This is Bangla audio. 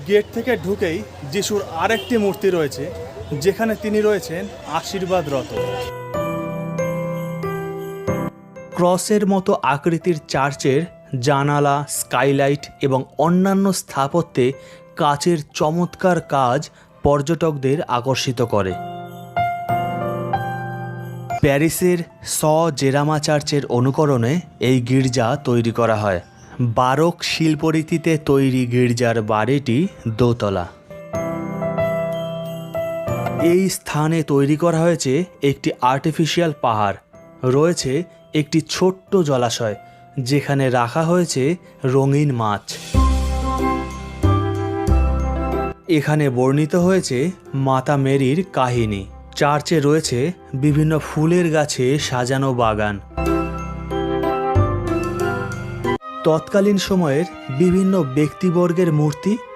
গেট থেকে ঢুকেই যিশুর আরেকটি মূর্তি রয়েছে, যেখানে তিনি রয়েছেন আশীর্বাদরত। ক্রসের মতো আকৃতির চার্চের জানালা, স্কাইলাইট এবং অন্যান্য স্থাপত্যে কাচের চমৎকার কাজ পর্যটকদের আকর্ষিত করে। প্যারিসের স জেরামা চার্চের অনুকরণে এই গির্জা তৈরি করা হয়। বারোক শিল্পরীতিতে তৈরি গির্জার বাড়িটি দোতলা। এই স্থানে তৈরি করা হয়েছে একটি আর্টিফিশিয়াল পাহাড়। রয়েছে একটি ছোট্ট জলাশয়, যেখানে রাখা হয়েছে রঙিন মাছ। এখানে বর্ণিত হয়েছে মাতা মেরির কাহিনী। চার্চে রয়েছে বিভিন্ন ফুলের গাছে সাজানো বাগান। তৎকালীন সময়ের বিভিন্ন ব্যক্তিবর্গের মূর্তি